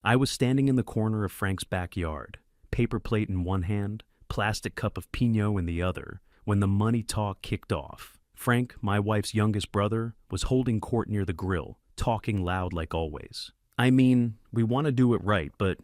I was standing in the corner of Frank's backyard, paper plate in one hand, plastic cup of Pinot in the other, when the money talk kicked off. Frank, my wife's youngest brother, was holding court near the grill, talking loud like always. I mean, we want to do it right, but,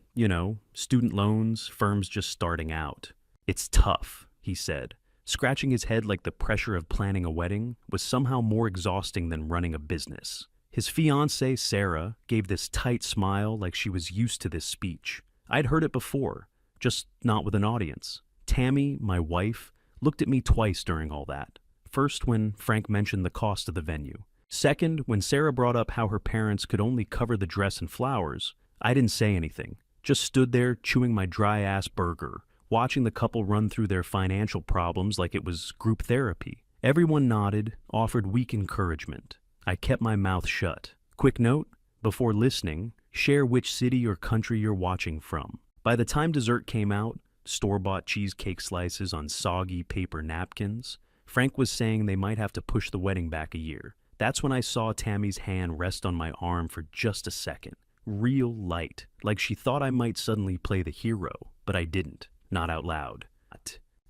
student loans, firms just starting out. It's tough, he said. Scratching his head like the pressure of planning a wedding was somehow more exhausting than running a business. His fiancée, Sarah, gave this tight smile like she was used to this speech. I'd heard it before, just not with an audience. Tammy, my wife, looked at me twice during all that. First, when Frank mentioned the cost of the venue. Second, when Sarah brought up how her parents could only cover the dress and flowers. I didn't say anything, just stood there chewing my dry-ass burger, watching the couple run through their financial problems like it was group therapy. Everyone nodded, offered weak encouragement. I kept my mouth shut. Quick note, before listening, share which city or country you're watching from. By the time dessert came out, store-bought cheesecake slices on soggy paper napkins, Frank was saying they might have to push the wedding back a year. That's when I saw Tammy's hand rest on my arm for just a second. Real light, like she thought I might suddenly play the hero, but I didn't, not out loud.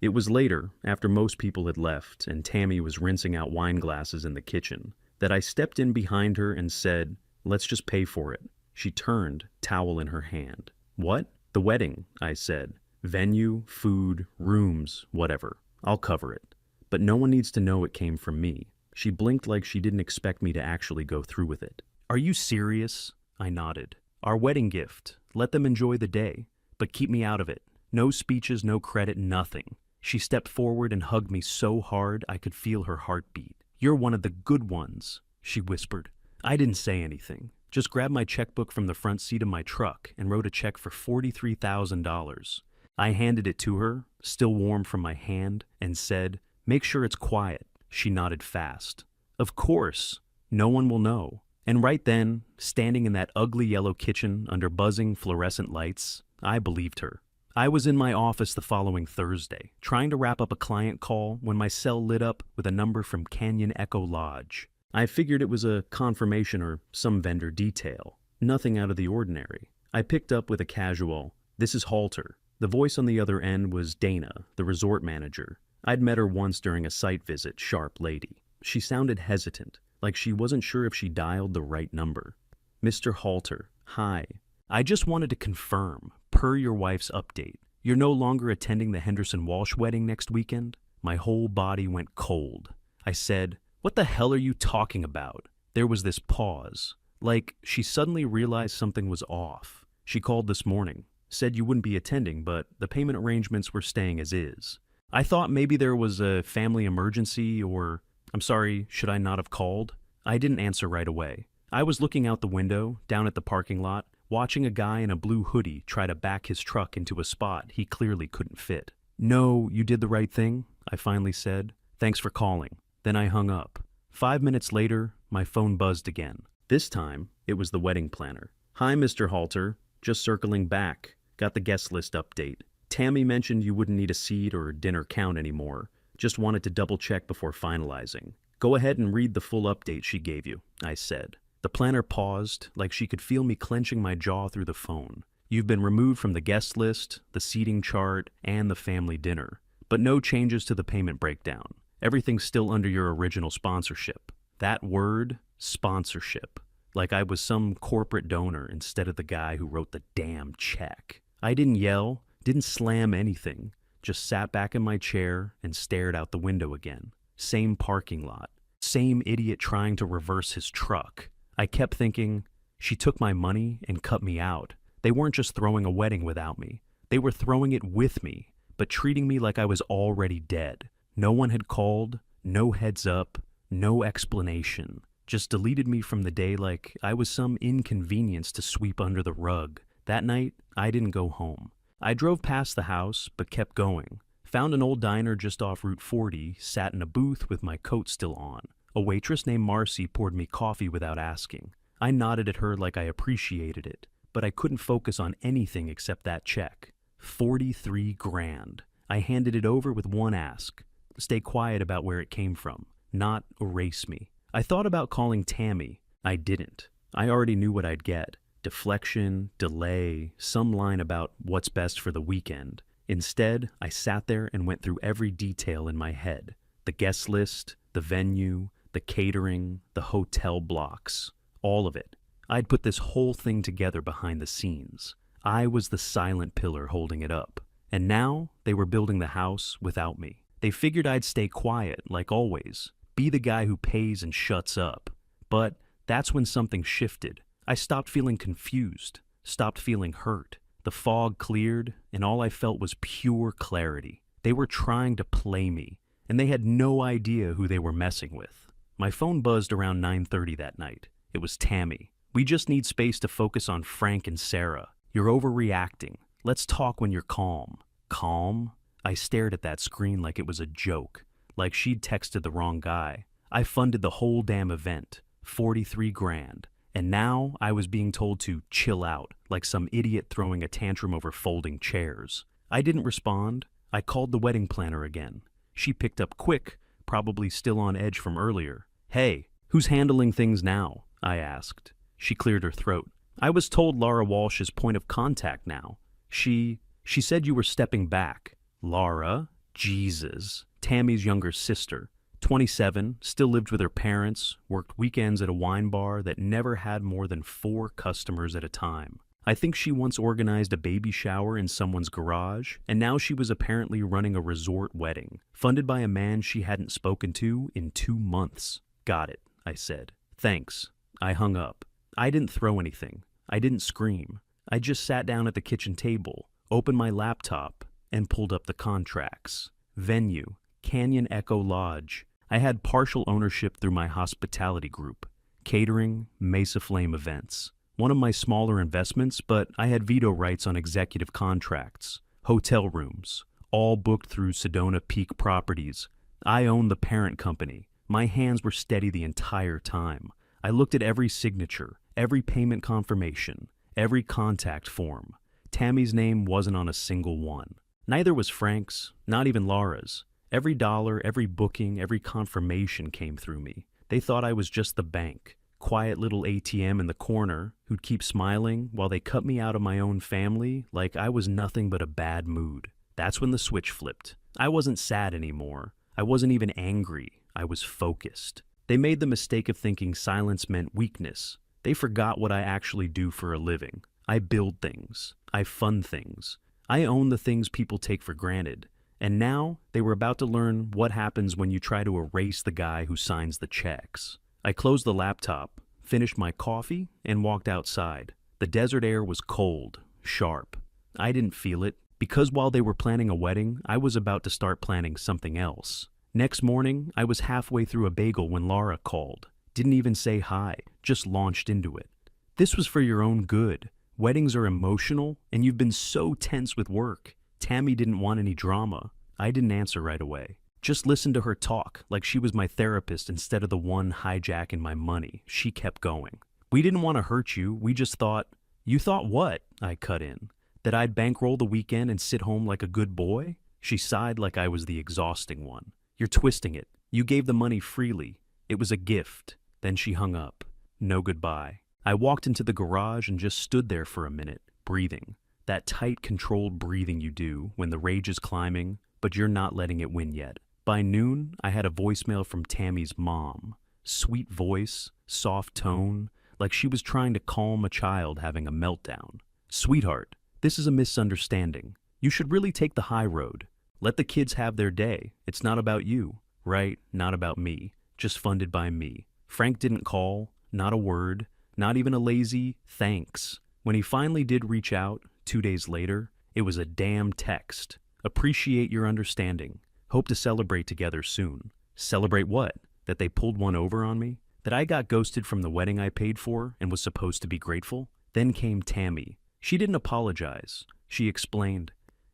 It was later, after most people had left and Tammy was rinsing out wine glasses in the kitchen, that I stepped in behind her and said, "Let's just pay for it." She turned, towel in her hand. "What?" "The wedding," I said. "Venue, food, rooms, whatever. I'll cover it. But no one needs to know it came from me." She blinked like she didn't expect me to actually go through with it. "Are you serious?" I nodded. "Our wedding gift. Let them enjoy the day. But keep me out of it. No speeches, no credit, nothing." She stepped forward and hugged me so hard I could feel her heartbeat. "You're one of the good ones," she whispered. I didn't say anything. Just grabbed my checkbook from the front seat of my truck and wrote a check for $43,000. I handed it to her, still warm from my hand, and said, "Make sure it's quiet." She nodded fast. "Of course. No one will know." And right then, standing in that ugly yellow kitchen under buzzing fluorescent lights, I believed her. I was in my office the following Thursday, trying to wrap up a client call when my cell lit up with a number from Canyon Echo Lodge. I figured it was a confirmation or some vendor detail. Nothing out of the ordinary. I picked up with a casual, "This is Halter." The voice on the other end was Dana, the resort manager. I'd met her once during a site visit, sharp lady. She sounded hesitant, like she wasn't sure if she dialed the right number. "Mr. Halter, hi. I just wanted to confirm, per your wife's update, you're no longer attending the Henderson Walsh wedding next weekend?" My whole body went cold. I said, "What the hell are you talking about?" There was this pause, like she suddenly realized something was off. "She called this morning, said you wouldn't be attending, but the payment arrangements were staying as is. I thought maybe there was a family emergency or, I'm sorry, should I not have called?" I didn't answer right away. I was looking out the window, down at the parking lot, watching a guy in a blue hoodie try to back his truck into a spot he clearly couldn't fit. "No, you did the right thing," I finally said. "Thanks for calling." Then I hung up. 5 minutes later, my phone buzzed again. This time, it was the wedding planner. "Hi, Mr. Halter. Just circling back. Got the guest list update. Tammy mentioned you wouldn't need a seat or dinner count anymore. Just wanted to double check before finalizing. Go ahead and read the full update she gave you," I said. The planner paused, like she could feel me clenching my jaw through the phone. "You've been removed from the guest list, the seating chart, and the family dinner. But no changes to the payment breakdown. Everything's still under your original sponsorship." That word, sponsorship. Like I was some corporate donor instead of the guy who wrote the damn check. I didn't yell, didn't slam anything, just sat back in my chair and stared out the window again. Same parking lot. Same idiot trying to reverse his truck. I kept thinking, she took my money and cut me out. They weren't just throwing a wedding without me. They were throwing it with me, but treating me like I was already dead. No one had called, no heads up, no explanation. Just deleted me from the day like I was some inconvenience to sweep under the rug. That night, I didn't go home. I drove past the house, but kept going. Found an old diner just off Route 40, sat in a booth with my coat still on. A waitress named Marcy poured me coffee without asking. I nodded at her like I appreciated it, but I couldn't focus on anything except that check. 43 grand. I handed it over with one ask. Stay quiet about where it came from, not erase me. I thought about calling Tammy. I didn't. I already knew what I'd get. Deflection, delay, some line about what's best for the weekend. Instead, I sat there and went through every detail in my head. The guest list, the venue, the catering, the hotel blocks. All of it. I'd put this whole thing together behind the scenes. I was the silent pillar holding it up. And now, they were building the house without me. They figured I'd stay quiet, like always. Be the guy who pays and shuts up. But that's when something shifted. I stopped feeling confused, stopped feeling hurt. The fog cleared, and all I felt was pure clarity. They were trying to play me, and they had no idea who they were messing with. My phone buzzed around 9:30 that night. It was Tammy. "We just need space to focus on Frank and Sarah. You're overreacting. Let's talk when you're calm." Calm? I stared at that screen like it was a joke, like she'd texted the wrong guy. I funded the whole damn event, 43 grand. And now I was being told to chill out, like some idiot throwing a tantrum over folding chairs. I didn't respond. I called the wedding planner again. She picked up quick, probably still on edge from earlier. "Hey, who's handling things now?" I asked. She cleared her throat. "I was told Laura Walsh is point of contact now. She said you were stepping back." Laura? Jesus. Tammy's younger sister. 27, still lived with her parents, worked weekends at a wine bar that never had more than 4 customers at a time. I think she once organized a baby shower in someone's garage, and now she was apparently running a resort wedding, funded by a man she hadn't spoken to in 2 months. "Got it," I said. "Thanks." I hung up. I didn't throw anything. I didn't scream. I just sat down at the kitchen table, opened my laptop, and pulled up the contracts. Venue, Canyon Echo Lodge. I had partial ownership through my hospitality group. Catering, Mesa Flame Events. One of my smaller investments, but I had veto rights on executive contracts. Hotel rooms, all booked through Sedona Peak Properties. I owned the parent company. My hands were steady the entire time. I looked at every signature, every payment confirmation, every contact form. Tammy's name wasn't on a single one. Neither was Frank's, not even Laura's. Every dollar, every booking, every confirmation came through me. They thought I was just the bank, quiet little ATM in the corner who'd keep smiling while they cut me out of my own family like I was nothing but a bad mood. That's when the switch flipped. I wasn't sad anymore. I wasn't even angry. I was focused. They made the mistake of thinking silence meant weakness. They forgot what I actually do for a living. I build things. I fund things. I own the things people take for granted. And now they were about to learn what happens when you try to erase the guy who signs the checks. I closed the laptop, finished my coffee, and walked outside. The desert air was cold, sharp. I didn't feel it, because while they were planning a wedding, I was about to start planning something else. Next morning, I was halfway through a bagel when Laura called. Didn't even say hi, just launched into it. "This was for your own good. Weddings are emotional, and you've been so tense with work. Tammy didn't want any drama." I didn't answer right away. Just listened to her talk like she was my therapist instead of the one hijacking my money. She kept going. "We didn't want to hurt you. We just thought—" "You thought what?" I cut in. "That I'd bankroll the weekend and sit home like a good boy?" She sighed like I was the exhausting one. "You're twisting it. You gave the money freely. It was a gift." Then she hung up. No goodbye. I walked into the garage and just stood there for a minute, breathing. That tight, controlled breathing you do when the rage is climbing, but you're not letting it win yet. By noon, I had a voicemail from Tammy's mom. Sweet voice, soft tone, like she was trying to calm a child having a meltdown. "Sweetheart, this is a misunderstanding. You should really take the high road. Let the kids have their day. It's not about you. Right? Not about me. Just funded by me." Frank didn't call, not a word, not even a lazy thanks. When he finally did reach out, 2 days later, it was a damn text. "Appreciate your understanding. Hope to celebrate together soon." Celebrate what? That they pulled one over on me? That I got ghosted from the wedding I paid for and was supposed to be grateful? Then came Tammy. She didn't apologize. She explained.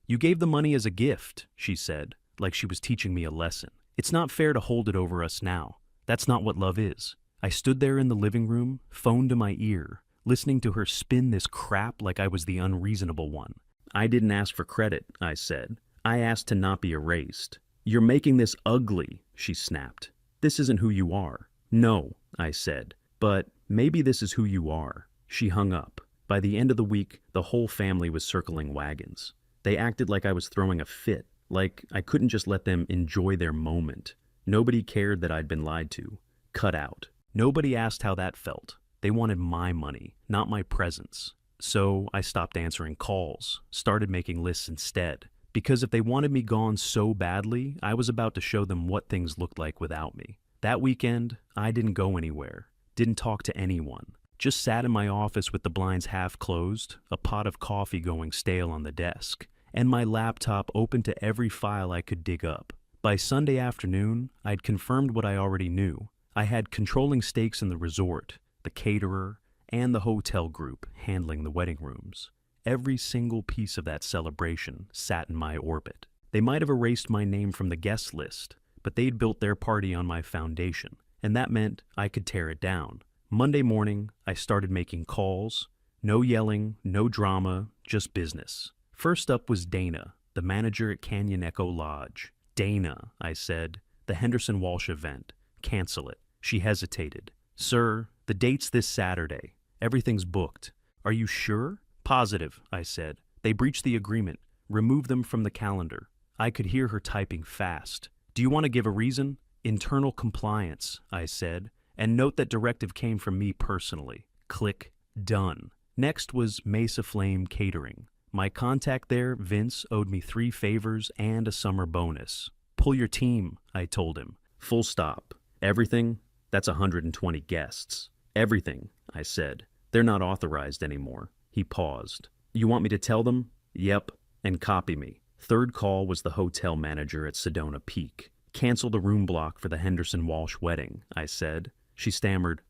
"You gave the money as a gift," she said, like she was teaching me a lesson. "It's not fair to hold it over us now. That's not what love is." I stood there in the living room, phone to my ear, listening to her spin this crap like I was the unreasonable one. "I didn't ask for credit," I said. "I asked to not be erased." "You're making this ugly," she snapped. "This isn't who you are." "No," I said, "but maybe this is who you are." She hung up. By the end of the week, the whole family was circling wagons. They acted like I was throwing a fit, like I couldn't just let them enjoy their moment. Nobody cared that I'd been lied to. Cut out. Nobody asked how that felt. They wanted my money, not my presence. So I stopped answering calls, started making lists instead. Because if they wanted me gone so badly, I was about to show them what things looked like without me. That weekend, I didn't go anywhere, didn't talk to anyone. Just sat in my office with the blinds half closed, a pot of coffee going stale on the desk, and my laptop open to every file I could dig up. By Sunday afternoon, I'd confirmed what I already knew. I had controlling stakes in the resort, the caterer, and the hotel group handling the wedding rooms. Every single piece of that celebration sat in my orbit. They might have erased my name from the guest list, but they'd built their party on my foundation, and that meant I could tear it down. Monday morning, I started making calls. No yelling, no drama, just business. First up was Dana, the manager at Canyon Echo Lodge. Dana, I said, the Henderson Walsh event. Cancel it. She hesitated. Sir, the date's this Saturday. Everything's booked. Are you sure? Positive, I said. They breached the agreement. Remove them from the calendar. I could hear her typing fast. Do you want to give a reason? Internal compliance, I said. And note that directive came from me personally. Click. Done. Next was Mesa Flame Catering. My contact there, Vince, owed me 3 favors and a summer bonus. Pull your team, I told him. Full stop. Everything? That's 120 guests. Everything, I said. They're not authorized anymore. He paused. You want me to tell them? Yep. And copy me. Third call was the hotel manager at Sedona Peak. Cancel the room block for the Henderson Walsh wedding, I said. She stammered.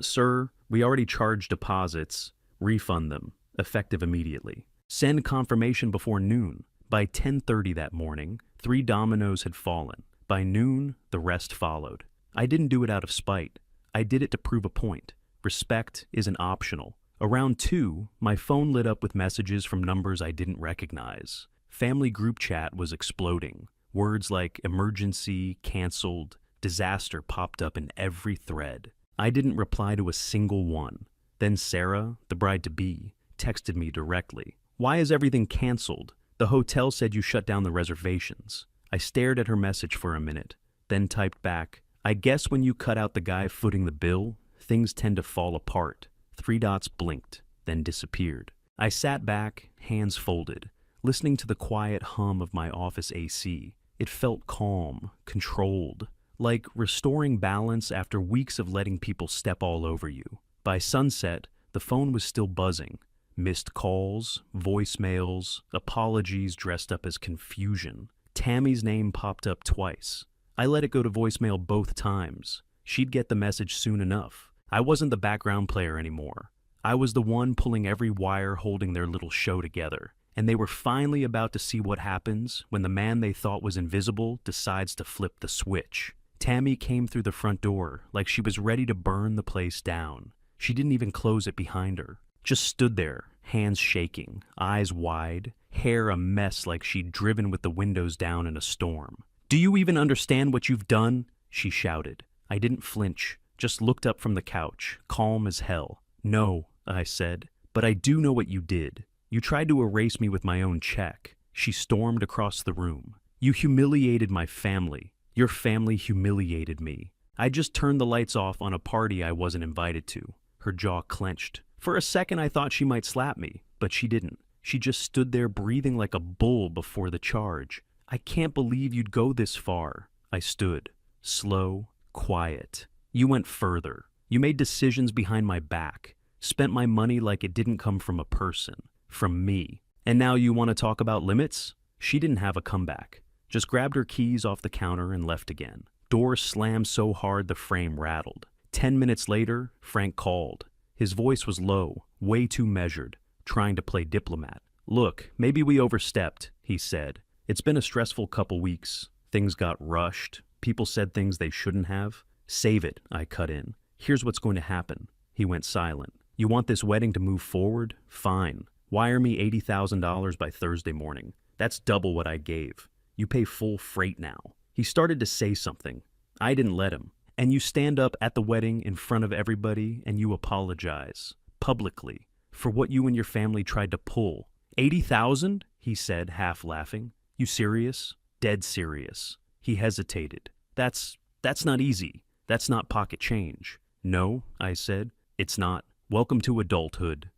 Sir, we already charged deposits. Refund them. Effective immediately. Send confirmation before noon. By 10:30 that morning, 3 dominoes had fallen. By noon, the rest followed. I didn't do it out of spite. I did it to prove a point. Respect isn't optional. Around 2, my phone lit up with messages from numbers I didn't recognize. Family group chat was exploding. Words like emergency, canceled, disaster popped up in every thread. I didn't reply to a single one. Then Sarah, the bride-to-be, texted me directly. Why is everything canceled? The hotel said you shut down the reservations. I stared at her message for a minute, then typed back, I guess when you cut out the guy footing the bill, things tend to fall apart. 3 dots blinked, then disappeared. I sat back, hands folded, listening to the quiet hum of my office AC. It felt calm, controlled, like restoring balance after weeks of letting people step all over you. By sunset, the phone was still buzzing. Missed calls, voicemails, apologies dressed up as confusion. Tammy's name popped up twice. I let it go to voicemail both times. She'd get the message soon enough. I wasn't the background player anymore. I was the one pulling every wire holding their little show together. And they were finally about to see what happens when the man they thought was invisible decides to flip the switch. Tammy came through the front door like she was ready to burn the place down. She didn't even close it behind her. Just stood there, hands shaking, eyes wide, hair a mess like she'd driven with the windows down in a storm. Do you even understand what you've done? She shouted. I didn't flinch, just looked up from the couch, calm as hell. No, I said, but I do know what you did. You tried to erase me with my own check. She stormed across the room. You humiliated my family. Your family humiliated me. I just turned the lights off on a party I wasn't invited to. Her jaw clenched. For a second I thought she might slap me, but she didn't. She just stood there breathing like a bull before the charge. I can't believe you'd go this far. I stood, slow, quiet. You went further. You made decisions behind my back. Spent my money like it didn't come from a person. From me. And now you want to talk about limits? She didn't have a comeback. Just grabbed her keys off the counter and left again. Door slammed so hard the frame rattled. 10 minutes later, Frank called. His voice was low, way too measured, trying to play diplomat. Look, maybe we overstepped, he said. It's been a stressful couple weeks. Things got rushed. People said things they shouldn't have. Save it, I cut in. Here's what's going to happen. He went silent. You want this wedding to move forward? Fine. Wire me $80,000 by Thursday morning. That's double what I gave. You pay full freight now. He started to say something. I didn't let him. And you stand up at the wedding in front of everybody and you apologize. Publicly. For what you and your family tried to pull. 80,000? He said, half laughing. You serious? Dead serious. He hesitated. That's not easy. That's not pocket change. No, I said. It's not. Welcome to adulthood.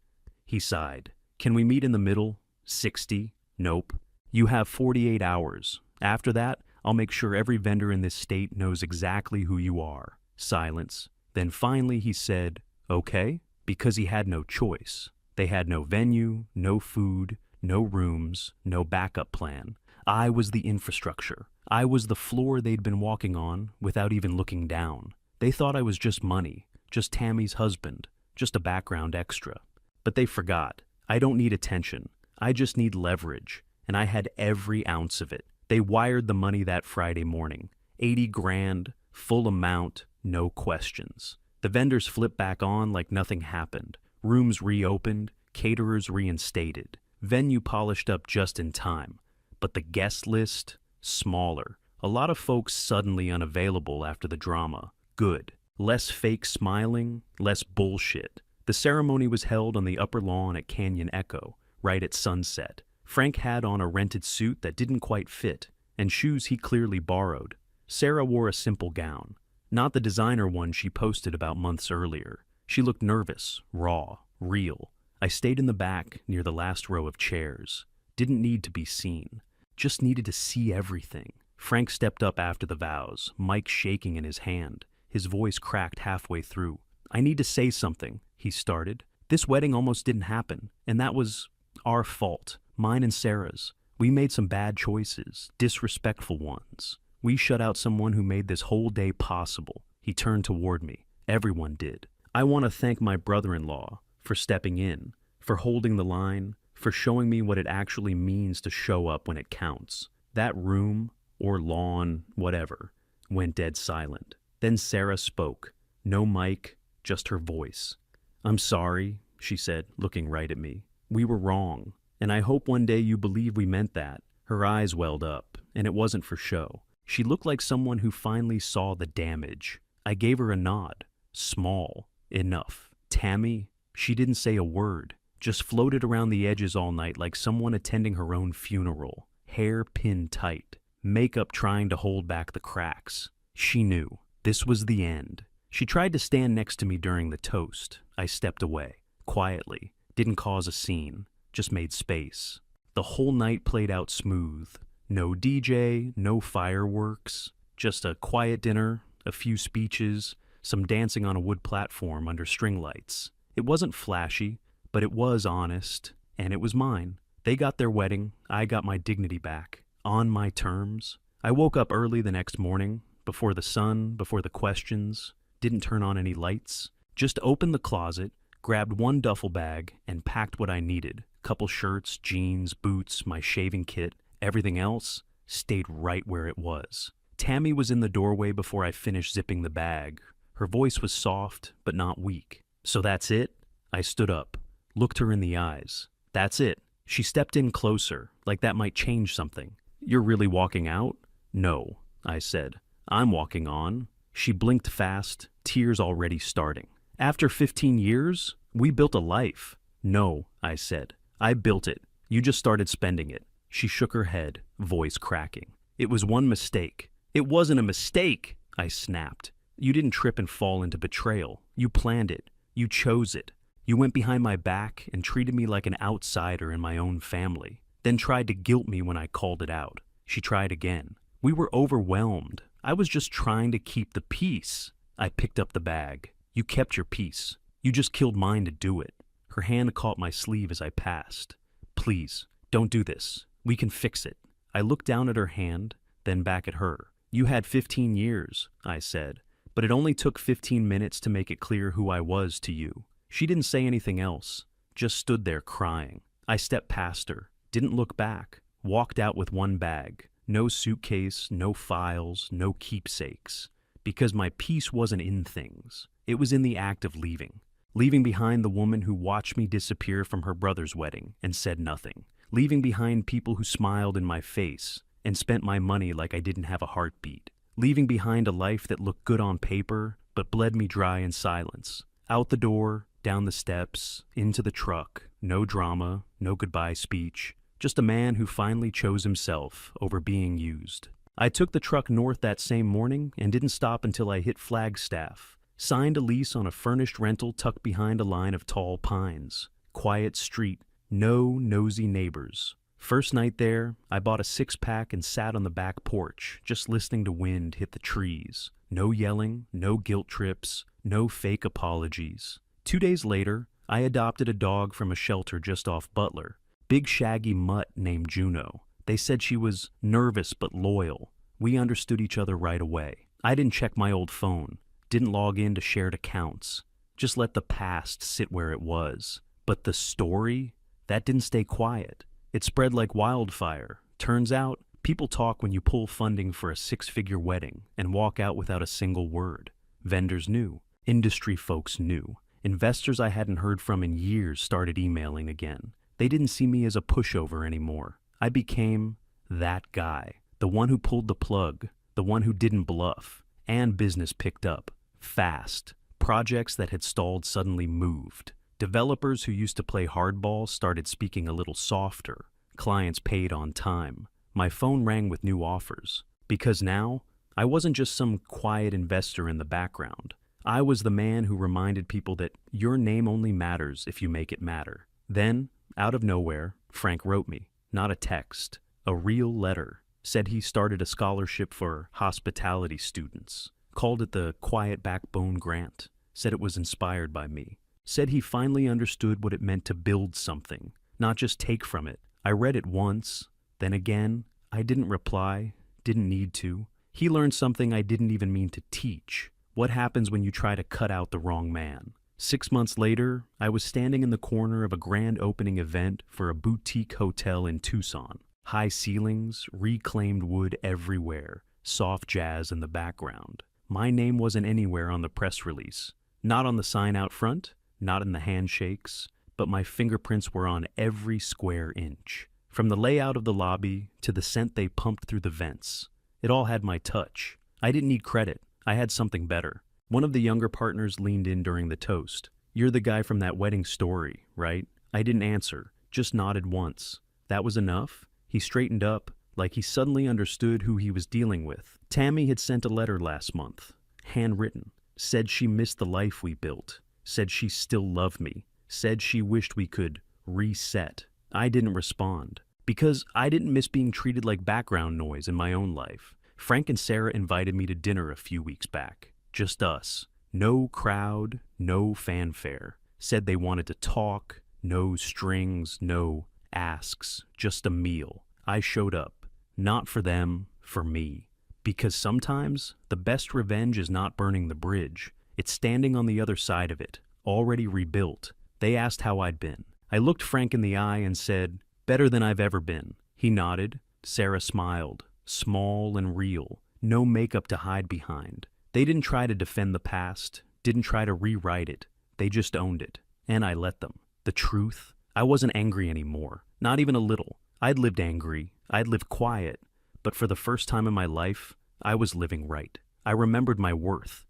He sighed. Can we meet in the middle? 60? Nope. You have 48 hours. After that, I'll make sure every vendor in this state knows exactly who you are. Silence. Then finally he said, okay, because he had no choice. They had no venue, no food, no rooms, no backup plan. I was the infrastructure. I was the floor they'd been walking on without even looking down. They thought I was just money, just Tammy's husband, just a background extra. But they forgot. I don't need attention. I just need leverage. And I had every ounce of it. They wired the money that Friday morning. 80 grand, full amount, no questions. The vendors flipped back on like nothing happened. Rooms reopened, caterers reinstated. Venue polished up just in time. But the guest list, smaller. A lot of folks suddenly unavailable after the drama. Good. Less fake smiling, less bullshit. The ceremony was held on the upper lawn at Canyon Echo, right at sunset. Frank had on a rented suit that didn't quite fit, and shoes he clearly borrowed. Sarah wore a simple gown, not the designer one she posted about months earlier. She looked nervous, raw, real. I stayed in the back near the last row of chairs. Didn't need to be seen. Just needed to see everything. Frank stepped up after the vows, mic shaking in his hand. His voice cracked halfway through. I need to say something, he started. This wedding almost didn't happen, and that was our fault, mine and Sarah's. We made some bad choices, disrespectful ones. We shut out someone who made this whole day possible. He turned toward me. Everyone did. I want to thank my brother-in-law for stepping in, for holding the line, for showing me what it actually means to show up when it counts. That room, or lawn, whatever, went dead silent. Then Sarah spoke. No mic, just her voice. I'm sorry, she said, looking right at me. We were wrong, and I hope one day you believe we meant that. Her eyes welled up, and it wasn't for show. She looked like someone who finally saw the damage. I gave her a nod. Small. Enough. Tammy? She didn't say a word. Just floated around the edges all night like someone attending her own funeral. Hair pinned tight. Makeup trying to hold back the cracks. She knew. This was the end. She tried to stand next to me during the toast. I stepped away. Quietly. Didn't cause a scene. Just made space. The whole night played out smooth. No DJ, no fireworks. Just a quiet dinner, a few speeches, some dancing on a wood platform under string lights. It wasn't flashy, but it was honest, and it was mine. They got their wedding, I got my dignity back. On my terms. I woke up early the next morning, before the sun, before the questions, didn't turn on any lights. Just opened the closet, grabbed one duffel bag, and packed what I needed. Couple shirts, jeans, boots, my shaving kit. Everything else stayed right where it was. Tammy was in the doorway before I finished zipping the bag. Her voice was soft, but not weak. So that's it? I stood up, looked her in the eyes. That's it. She stepped in closer, like that might change something. You're really walking out? No, I said. I'm walking on. She blinked fast, tears already starting. After 15 years, we built a life. No, I said. I built it. You just started spending it. She shook her head, voice cracking. It was one mistake. It wasn't a mistake, I snapped. You didn't trip and fall into betrayal. You planned it. You chose it. You went behind my back and treated me like an outsider in my own family, then tried to guilt me when I called it out. She tried again. We were overwhelmed. I was just trying to keep the peace. I picked up the bag. You kept your peace. You just killed mine to do it. Her hand caught my sleeve as I passed. Please, don't do this. We can fix it. I looked down at her hand, then back at her. You had 15 years, I said, but it only took 15 minutes to make it clear who I was to you. She didn't say anything else, just stood there crying. I stepped past her, didn't look back, walked out with one bag. No suitcase, no files, no keepsakes. Because my peace wasn't in things. It was in the act of leaving. Leaving behind the woman who watched me disappear from her brother's wedding and said nothing. Leaving behind people who smiled in my face and spent my money like I didn't have a heartbeat. Leaving behind a life that looked good on paper but bled me dry in silence. Out the door, down the steps, into the truck, no drama, no goodbye speech, just a man who finally chose himself over being used. I took the truck north that same morning and didn't stop until I hit Flagstaff. Signed a lease on a furnished rental tucked behind a line of tall pines. Quiet street, no nosy neighbors. First night there, I bought a six-pack and sat on the back porch, just listening to wind hit the trees. No yelling, no guilt trips, no fake apologies. 2 days later, I adopted a dog from a shelter just off Butler. Big shaggy mutt named Juno. They said she was nervous but loyal. We understood each other right away. I didn't check my old phone, didn't log in to shared accounts. Just let the past sit where it was. But the story, that didn't stay quiet. It spread like wildfire. Turns out, people talk when you pull funding for a six-figure wedding and walk out without a single word. Vendors knew. Industry folks knew. Investors I hadn't heard from in years started emailing again. They didn't see me as a pushover anymore. I became that guy. The one who pulled the plug. The one who didn't bluff. And business picked up. Fast. Projects that had stalled suddenly moved. Developers who used to play hardball started speaking a little softer. Clients paid on time. My phone rang with new offers. Because now, I wasn't just some quiet investor in the background. I was the man who reminded people that your name only matters if you make it matter. Then, out of nowhere, Frank wrote me. Not a text. A real letter. Said he started a scholarship for hospitality students. Called it the Quiet Backbone Grant. Said it was inspired by me. Said he finally understood what it meant to build something, not just take from it. I read it once, then again. I didn't reply, didn't need to. He learned something I didn't even mean to teach. What happens when you try to cut out the wrong man? 6 months later, I was standing in the corner of a grand opening event for a boutique hotel in Tucson. High ceilings, reclaimed wood everywhere, soft jazz in the background. My name wasn't anywhere on the press release. Not on the sign out front, not in the handshakes, but my fingerprints were on every square inch. From the layout of the lobby to the scent they pumped through the vents. It all had my touch. I didn't need credit. I had something better. One of the younger partners leaned in during the toast. "You're the guy from that wedding story, right?" I didn't answer, just nodded once. That was enough. He straightened up, like he suddenly understood who he was dealing with. Tammy had sent a letter last month, handwritten. Said she missed the life we built. Said she still loved me. Said she wished we could reset. I didn't respond. Because I didn't miss being treated like background noise in my own life. Frank and Sarah invited me to dinner a few weeks back. Just us. No crowd, no fanfare. Said they wanted to talk. No strings, no asks. Just a meal. I showed up. Not for them, for me. Because sometimes, the best revenge is not burning the bridge. It's standing on the other side of it, already rebuilt. They asked how I'd been. I looked Frank in the eye and said, "Better than I've ever been." He nodded. Sarah smiled. Small and real. No makeup to hide behind. They didn't try to defend the past, didn't try to rewrite it. They just owned it. And I let them. The truth? I wasn't angry anymore. Not even a little. I'd lived angry. I'd lived quiet. But for the first time in my life, I was living right. I remembered my worth.